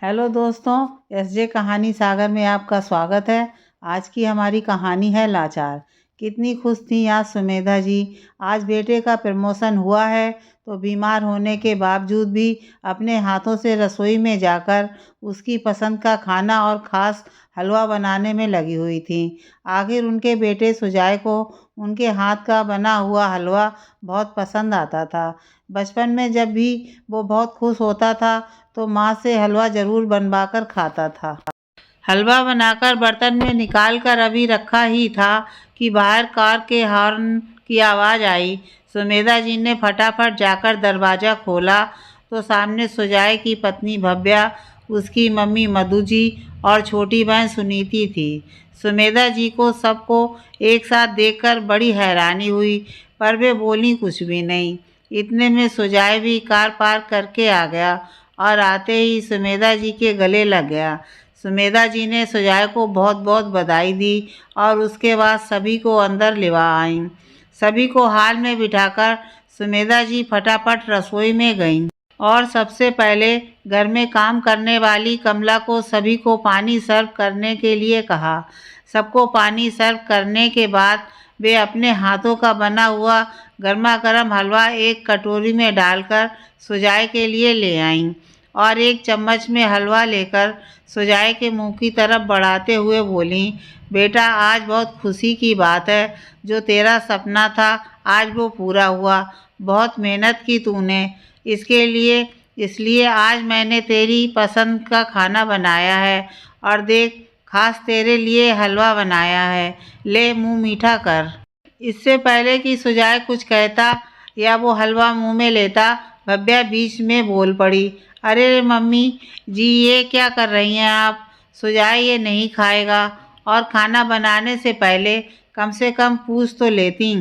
Hello दोस्तों, SJ कहानी सागर में आपका स्वागत है। आज की हमारी कहानी है लाचार। कितनी खुश थी आज सुमेधा जी। आज बेटे का प्रमोशन हुआ है तो बीमार होने के बावजूद भी अपने हाथों से रसोई में जाकर उसकी पसंद का खाना और ख़ास हलवा बनाने में लगी हुई थी। आखिर उनके बेटे सुजय को उनके हाथ का बना हुआ हलवा बहुत पसंद आता था। बचपन में जब भी वो बहुत खुश होता था तो माँ से हलवा ज़रूर बनवा कर खाता था। हलवा बनाकर बर्तन में निकाल कर अभी रखा ही था कि बाहर कार के हॉर्न की आवाज़ आई। सुमेधा जी ने फटाफट जाकर दरवाज़ा खोला तो सामने सुजय की पत्नी भव्या, उसकी मम्मी मधु जी और छोटी बहन सुनीति थी। सुमेधा जी को सबको एक साथ देखकर बड़ी हैरानी हुई, पर वे बोली कुछ भी नहीं। इतने में सुजय भी कार पार्क करके आ गया और आते ही सुमेधा जी के गले लग गया। सुमेधा जी ने सुजय को बहुत बहुत बधाई दी और उसके बाद सभी को अंदर लिवा आईं। सभी को हाल में बिठाकर सुमेधा जी फटाफट रसोई में गईं और सबसे पहले घर में काम करने वाली कमला को सभी को पानी सर्व करने के लिए कहा। सबको पानी सर्व करने के बाद वे अपने हाथों का बना हुआ गर्मा गर्म हलवा एक कटोरी में डालकर सुजय के लिए ले आईं और एक चम्मच में हलवा लेकर सुजय के मुंह की तरफ बढ़ाते हुए बोलीं, बेटा आज बहुत खुशी की बात है, जो तेरा सपना था आज वो पूरा हुआ। बहुत मेहनत की तूने इसलिए आज मैंने तेरी पसंद का खाना बनाया है और देख खास तेरे लिए हलवा बनाया है, ले मुंह मीठा कर। इससे पहले कि सुजय कुछ कहता या वो हलवा मुंह में लेता, भव्या बीच में बोल पड़ी, अरे मम्मी जी ये क्या कर रही हैं आप? सुजय ये नहीं खाएगा और खाना बनाने से पहले कम से कम पूछ तो लेती।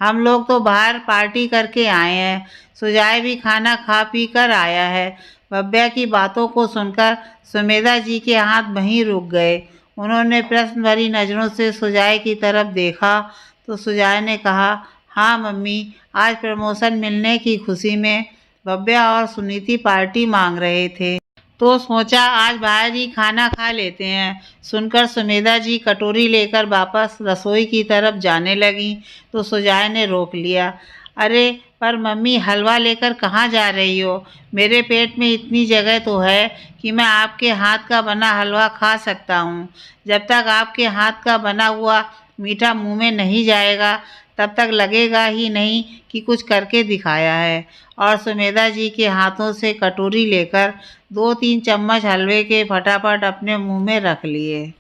हम लोग तो बाहर पार्टी करके आए हैं, सुजय भी खाना खा पी कर आया है। भव्या की बातों को सुनकर सुमेधा जी के हाथ वहीं रुक गए। उन्होंने प्रश्न भरी नज़रों से सुजय की तरफ देखा तो सुजय ने कहा, हाँ मम्मी, आज प्रमोशन मिलने की खुशी में भव्या और सुनीति पार्टी मांग रहे थे तो सोचा आज बाहर ही खाना खा लेते हैं। सुनकर सुमेधा जी कटोरी लेकर वापस रसोई की तरफ जाने लगी तो सुजय ने रोक लिया। अरे पर मम्मी हलवा लेकर कहाँ जा रही हो? मेरे पेट में इतनी जगह तो है कि मैं आपके हाथ का बना हलवा खा सकता हूँ। जब तक आपके हाथ का बना हुआ मीठा मुंह में नहीं जाएगा तब तक लगेगा ही नहीं कि कुछ करके दिखाया है। और सुमेधा जी के हाथों से कटोरी लेकर 2-3 चम्मच हलवे के फटाफट अपने मुंह में रख लिए।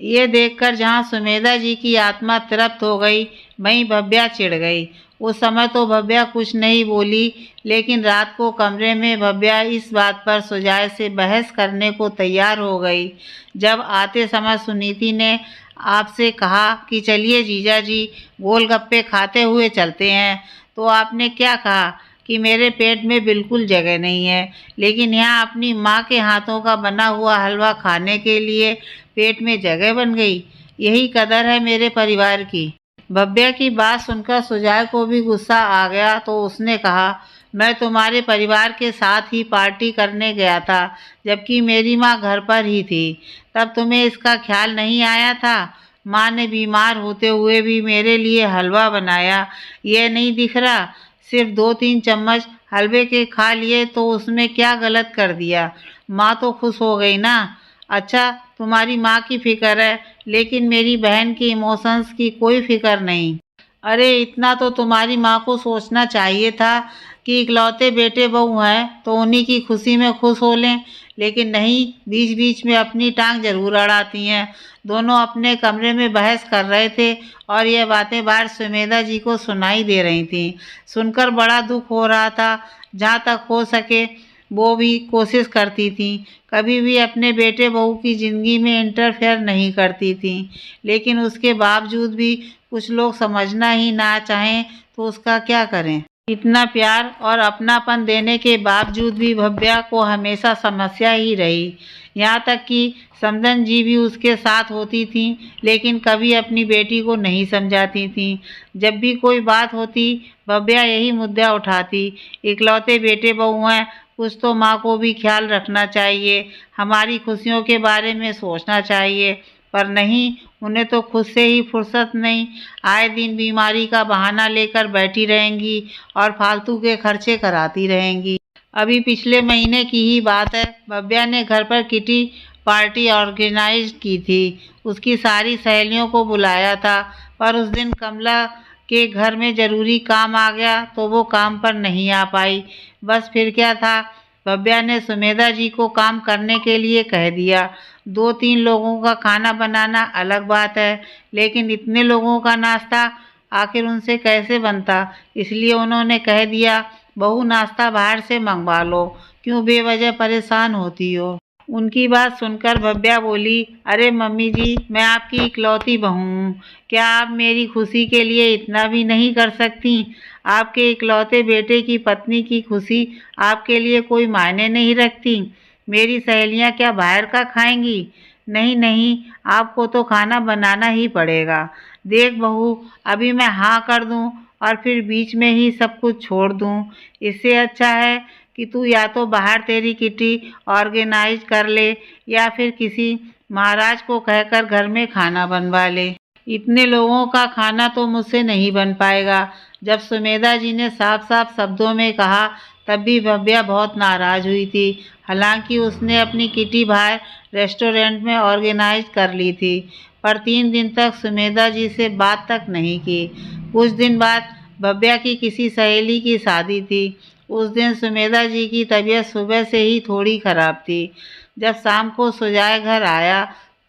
ये देखकर जहाँ सुमेधा जी की आत्मा तृप्त हो गई, वहीं भव्या चिढ़ गई। उस समय तो भव्या कुछ नहीं बोली, लेकिन रात को कमरे में भव्या इस बात पर सुजय से बहस करने को तैयार हो गई। जब आते समय सुनीति ने आपसे कहा कि चलिए जीजा जी गोलगप्पे खाते हुए चलते हैं, तो आपने क्या कहा कि मेरे पेट में बिल्कुल जगह नहीं है, लेकिन यहाँ अपनी माँ के हाथों का बना हुआ हलवा खाने के लिए पेट में जगह बन गई। यही कदर है मेरे परिवार की। भव्या की बात सुनकर सुजय को भी गुस्सा आ गया तो उसने कहा, मैं तुम्हारे परिवार के साथ ही पार्टी करने गया था, जबकि मेरी माँ घर पर ही थी। तब तुम्हें इसका ख्याल नहीं आया था? माँ ने बीमार होते हुए भी मेरे लिए हलवा बनाया, ये नहीं दिख रहा? सिर्फ 2-3 चम्मच हलवे के खा लिए तो उसमें क्या गलत कर दिया? माँ तो खुश हो गई ना। अच्छा तुम्हारी माँ की फिक्र है, लेकिन मेरी बहन की इमोशंस की कोई फिक्र नहीं। अरे इतना तो तुम्हारी माँ को सोचना चाहिए था कि इकलौते बेटे बहू हैं तो उन्हीं की खुशी में खुश हो लें, लेकिन नहीं, बीच बीच में अपनी टांग जरूर अड़ाती हैं। दोनों अपने कमरे में बहस कर रहे थे और ये बातें बाहर सुमेधा जी को सुनाई दे रही थीं। सुनकर बड़ा दुख हो रहा था। जहाँ तक हो सके वो भी कोशिश करती थी, कभी भी अपने बेटे बहू की ज़िंदगी में इंटरफेयर नहीं करती थी, लेकिन उसके बावजूद भी कुछ लोग समझना ही ना चाहें तो उसका क्या करें। इतना प्यार और अपनापन देने के बावजूद भी भव्या को हमेशा समस्या ही रही। यहाँ तक कि समधन जी भी उसके साथ होती थीं, लेकिन कभी अपनी बेटी को नहीं समझाती थीं। जब भी कोई बात होती भव्या यही मुद्दा उठाती, इकलौते बेटे बहू हैं, कुछ तो माँ को भी ख्याल रखना चाहिए, हमारी खुशियों के बारे में सोचना चाहिए। पर नहीं, उन्हें तो खुद से ही फुर्सत नहीं। आए दिन बीमारी का बहाना लेकर बैठी रहेंगी और फालतू के खर्चे कराती रहेंगी। अभी पिछले महीने की ही बात है, भव्या ने घर पर किटी पार्टी ऑर्गेनाइज की थी। उसकी सारी सहेलियों को बुलाया था, पर उस दिन कमला के घर में ज़रूरी काम आ गया तो वो काम पर नहीं आ पाई। बस फिर क्या था, भव्या ने सुमेधा जी को काम करने के लिए कह दिया। 2-3 लोगों का खाना बनाना अलग बात है, लेकिन इतने लोगों का नाश्ता आखिर उनसे कैसे बनता। इसलिए उन्होंने कह दिया, बहू नाश्ता बाहर से मंगवा लो, क्यों बेवजह परेशान होती हो। उनकी बात सुनकर भव्या बोली, अरे मम्मी जी, मैं आपकी इकलौती बहू हूँ, क्या आप मेरी खुशी के लिए इतना भी नहीं कर सकती। आपके इकलौते बेटे की पत्नी की खुशी आपके लिए कोई मायने नहीं रखती। मेरी सहेलियाँ क्या बाहर का खाएंगी। नहीं नहीं, आपको तो खाना बनाना ही पड़ेगा। देख बहू, अभी मैं हाँ कर दूँ और फिर बीच में ही सब कुछ छोड़ दूँ। इससे अच्छा है कि तू या तो बाहर तेरी किटी ऑर्गेनाइज कर ले या फिर किसी महाराज को कहकर घर में खाना बनवा ले। इतने लोगों का खाना तो मुझसे नहीं बन पाएगा। जब सुमेधा जी ने साफ साफ शब्दों में कहा, तब भी भव्या बहुत नाराज हुई थी। हालांकि उसने अपनी किटी बाहर रेस्टोरेंट में ऑर्गेनाइज कर ली थी, पर 3 दिन तक सुमेधा जी से बात तक नहीं की। कुछ दिन बाद भव्या की किसी सहेली की शादी थी। उस दिन सुमेधा जी की तबीयत सुबह से ही थोड़ी खराब थी। जब शाम को सुजय घर आया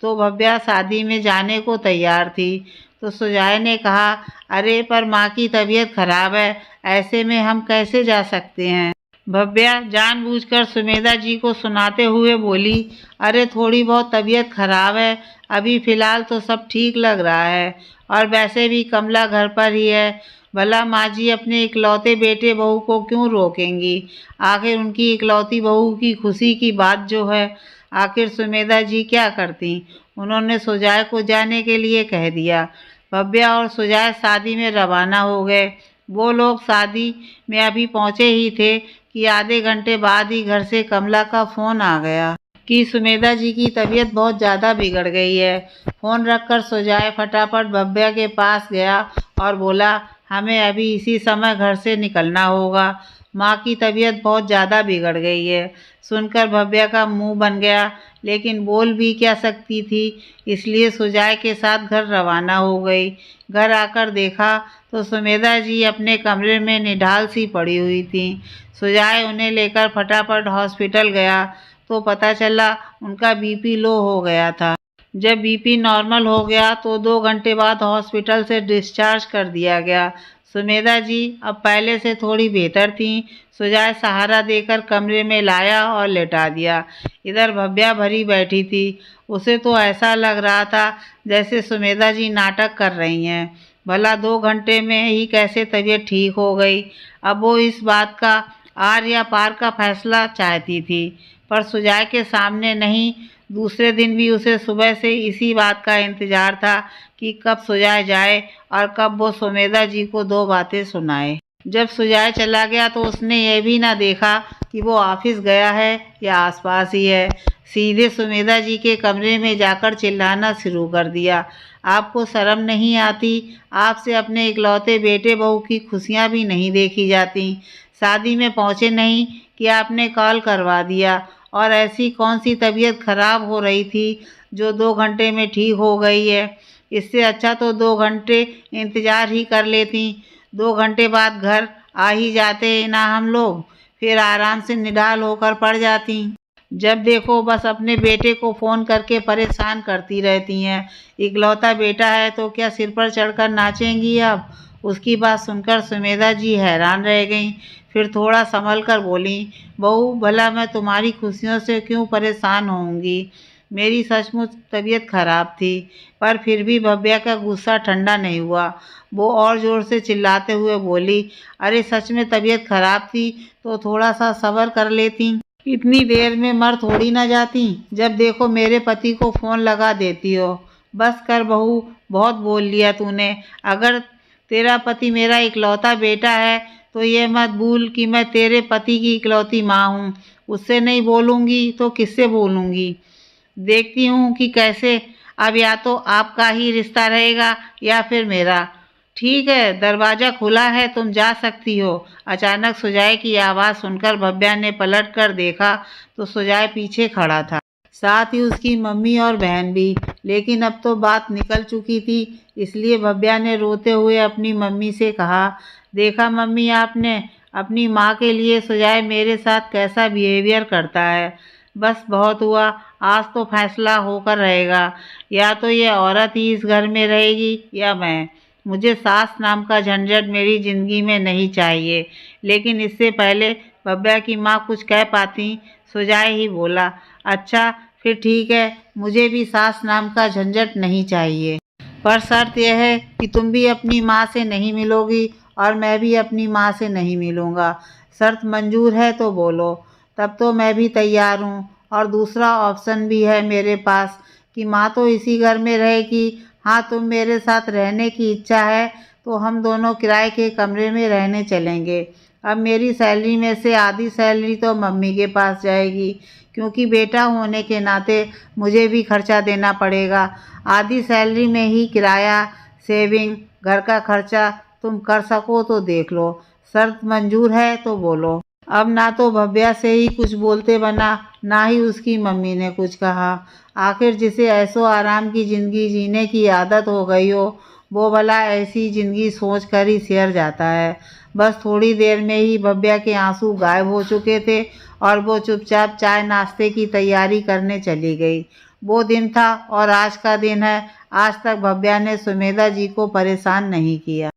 तो भव्या शादी में जाने को तैयार थी। तो सुजय ने कहा, अरे पर माँ की तबीयत खराब है, ऐसे में हम कैसे जा सकते हैं। भव्या जानबूझकर सुमेधा जी को सुनाते हुए बोली, अरे थोड़ी बहुत तबीयत खराब है, अभी फ़िलहाल तो सब ठीक लग रहा है, और वैसे भी कमला घर पर ही है। भला माँ जी अपने इकलौते बेटे बहू को क्यों रोकेंगी। आखिर उनकी इकलौती बहू की खुशी की बात जो है। आखिर सुमेधा जी क्या करती। उन्होंने सुजय को जाने के लिए कह दिया। भव्या और सुजय शादी में रवाना हो गए। वो लोग शादी में अभी पहुँचे ही थे कि आधे घंटे बाद ही घर से कमला का फ़ोन आ गया कि सुमेधा जी की तबीयत बहुत ज़्यादा बिगड़ गई है। फ़ोन रखकर सुजय फटाफट भव्या के पास गया और बोला, हमें अभी इसी समय घर से निकलना होगा, माँ की तबीयत बहुत ज़्यादा बिगड़ गई है। सुनकर भव्या का मुंह बन गया, लेकिन बोल भी क्या सकती थी, इसलिए सुजय के साथ घर रवाना हो गई। घर आकर देखा तो सुमेधा जी अपने कमरे में निढाल सी पड़ी हुई थी। सुजय उन्हें लेकर फटाफट हॉस्पिटल गया तो पता चला उनका बीपी लो हो गया था। जब बीपी नॉर्मल हो गया तो 2 घंटे बाद हॉस्पिटल से डिस्चार्ज कर दिया गया। सुमेधा जी अब पहले से थोड़ी बेहतर थीं। सुजय सहारा देकर कमरे में लाया और लेटा दिया। इधर भव्या भरी बैठी थी। उसे तो ऐसा लग रहा था जैसे सुमेधा जी नाटक कर रही हैं। भला 2 घंटे में ही कैसे तबीयत ठीक हो गई। अब वो इस बात का आर या पार का फैसला चाहती थी, पर सुजय के सामने नहीं। दूसरे दिन भी उसे सुबह से इसी बात का इंतजार था कि कब सुजय जाए और कब वो सुमेधा जी को 2 बातें सुनाए। जब सुजय चला गया तो उसने यह भी ना देखा कि वो ऑफिस गया है या आसपास ही है। सीधे सुमेधा जी के कमरे में जाकर चिल्लाना शुरू कर दिया, आपको शर्म नहीं आती। आपसे अपने इकलौते बेटे बहू की खुशियाँ भी नहीं देखी जाती। शादी में पहुँचे नहीं कि आपने कॉल करवा दिया। और ऐसी कौन सी तबीयत खराब हो रही थी जो 2 घंटे में ठीक हो गई है। इससे अच्छा तो 2 घंटे इंतज़ार ही कर लेती। 2 घंटे बाद घर आ ही जाते ना हम लोग, फिर आराम से निढाल होकर पड़ जाती। जब देखो बस अपने बेटे को फ़ोन करके परेशान करती रहती हैं। इकलौता बेटा है तो क्या सिर पर चढ़कर नाचेंगी अब। उसकी बात सुनकर सुमेधा जी हैरान रह गईं। फिर थोड़ा संभल कर बोली, बहू भला मैं तुम्हारी खुशियों से क्यों परेशान होऊंगी। मेरी सचमुच तबीयत खराब थी। पर फिर भी भव्या का गुस्सा ठंडा नहीं हुआ। वो और ज़ोर से चिल्लाते हुए बोली, अरे सच में तबीयत खराब थी तो थोड़ा सा सब्र कर लेती। इतनी देर में मर थोड़ी ना जाती। जब देखो मेरे पति को फ़ोन लगा देती हो। बस कर बहू, बहुत बोल लिया तूने। अगर तेरा पति मेरा इकलौता बेटा है तो ये मत भूल कि मैं तेरे पति की इकलौती माँ हूँ। उससे नहीं बोलूँगी तो किससे बोलूँगी? देखती हूँ कि कैसे। अब या तो आपका ही रिश्ता रहेगा या फिर मेरा। ठीक है, दरवाज़ा खुला है, तुम जा सकती हो। अचानक सुजय की आवाज़ सुनकर भव्या ने पलट कर देखा तो सुजय पीछे खड़ा था, साथ ही उसकी मम्मी और बहन भी। लेकिन अब तो बात निकल चुकी थी, इसलिए भव्या ने रोते हुए अपनी मम्मी से कहा, देखा मम्मी, आपने अपनी माँ के लिए सुजय मेरे साथ कैसा बिहेवियर करता है। बस बहुत हुआ, आज तो फैसला होकर रहेगा। या तो ये औरत ही इस घर में रहेगी या मैं। मुझे सास नाम का झंझट मेरी ज़िंदगी में नहीं चाहिए। लेकिन इससे पहले भव्या की माँ कुछ कह पाती, सुजय ही बोला, अच्छा फिर ठीक है, मुझे भी सास नाम का झंझट नहीं चाहिए, पर शर्त यह है कि तुम भी अपनी माँ से नहीं मिलोगी और मैं भी अपनी माँ से नहीं मिलूँगा। शर्त मंजूर है तो बोलो, तब तो मैं भी तैयार हूँ। और दूसरा ऑप्शन भी है मेरे पास कि माँ तो इसी घर में रहेगी। हाँ, तुम मेरे साथ रहने की इच्छा है तो हम दोनों किराए के कमरे में रहने चलेंगे। अब मेरी सैलरी में से आधी सैलरी तो मम्मी के पास जाएगी, क्योंकि बेटा होने के नाते मुझे भी खर्चा देना पड़ेगा। आधी सैलरी में ही किराया, सेविंग, घर का खर्चा तुम कर सको तो देख लो। शर्त मंजूर है तो बोलो। अब ना तो भव्या से ही कुछ बोलते बना, ना ही उसकी मम्मी ने कुछ कहा। आखिर जिसे ऐशो आराम की ज़िंदगी जीने की आदत हो गई हो, वो भला ऐसी ज़िंदगी सोच कर ही सिहर जाता है। बस थोड़ी देर में ही भव्या के आंसू गायब हो चुके थे और वो चुपचाप चाय नाश्ते की तैयारी करने चली गई। वो दिन था और आज का दिन है। आज तक भव्या ने सुमेधा जी को परेशान नहीं किया।